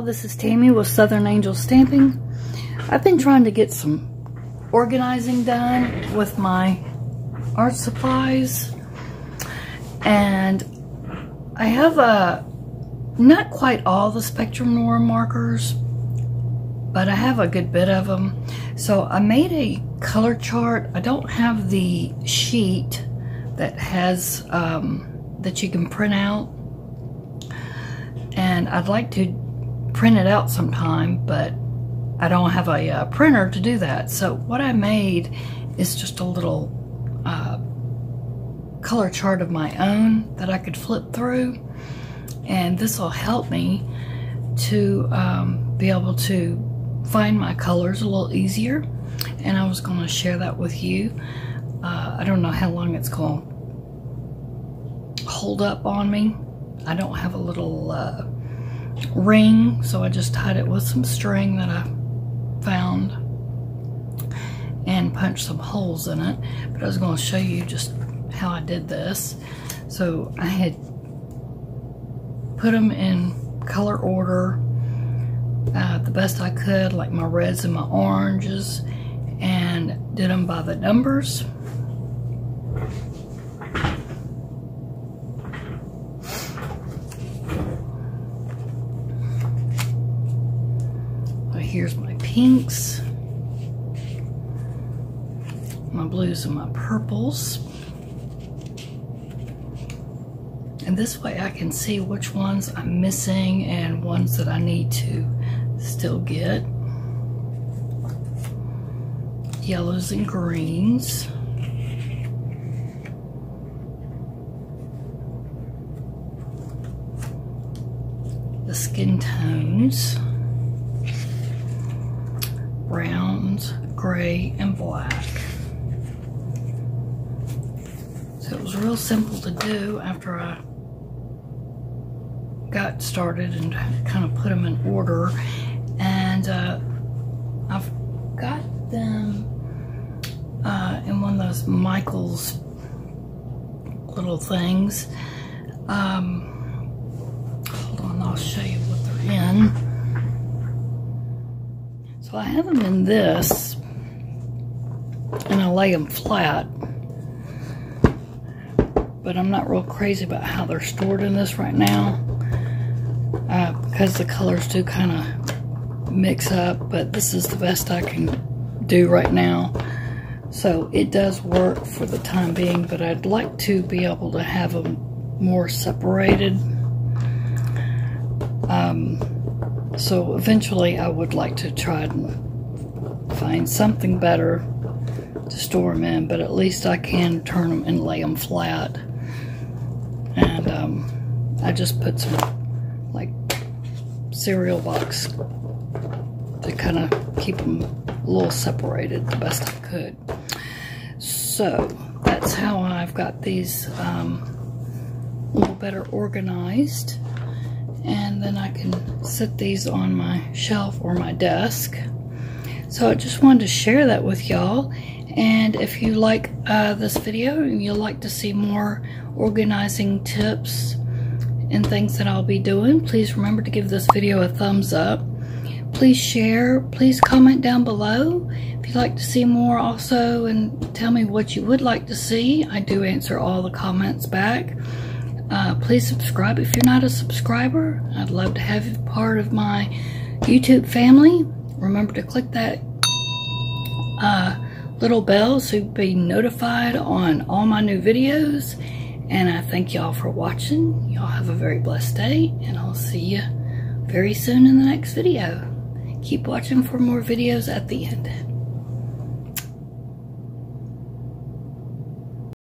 this is Tammy with Southern Angel Stamping. I've been trying to get some organizing done with my art supplies, and I have not quite all the Spectrum Noir markers, but I have a good bit of them. So I made a color chart. I don't have the sheet that has that you can print out, and I'd like to print it out sometime, but I don't have a printer to do that. So what I made is just a little color chart of my own that I could flip through, and this will help me to be able to find my colors a little easier, and I was going to share that with you. I don't know how long it's going to hold up on me. I don't have a little ring, so I just tied it with some string that I found and punched some holes in it. But I was going to show you just how I did this. So I had put them in color order the best I could, like my reds and my oranges, and did them by the numbers. Here's my pinks, my blues and my purples. And this way I can see which ones I'm missing and ones that I need to still get. Yellows and greens. The skin tones. Browns, gray, and black. So it was real simple to do after I got started and kind of put them in order. And I've got them in one of those Michael's little things. Hold on, I'll show you what they're in. So I have them in this, and I lay them flat, but I'm not real crazy about how they're stored in this right now, because the colors do kind of mix up, but this is the best I can do right now. So it does work for the time being, but I'd like to be able to have them more separated. So eventually I would like to try and find something better to store them in, but at least I can turn them and lay them flat. And I just put some like cereal box to kind of keep them a little separated the best I could. So that's how I've got these a little better organized. And then I can sit these on my shelf or my desk. So I just wanted to share that with y'all. And if you like this video and you'd like to see more organizing tips and things that I'll be doing, please remember to give this video a thumbs up. Please share, please comment down below if you'd like to see more also, and tell me what you would like to see. I do answer all the comments back. Please subscribe if you're not a subscriber. I'd love to have you part of my YouTube family. Remember to click that little bell so you'll be notified on all my new videos. And I thank y'all for watching. Y'all have a very blessed day, and I'll see you very soon in the next video. Keep watching for more videos at the end.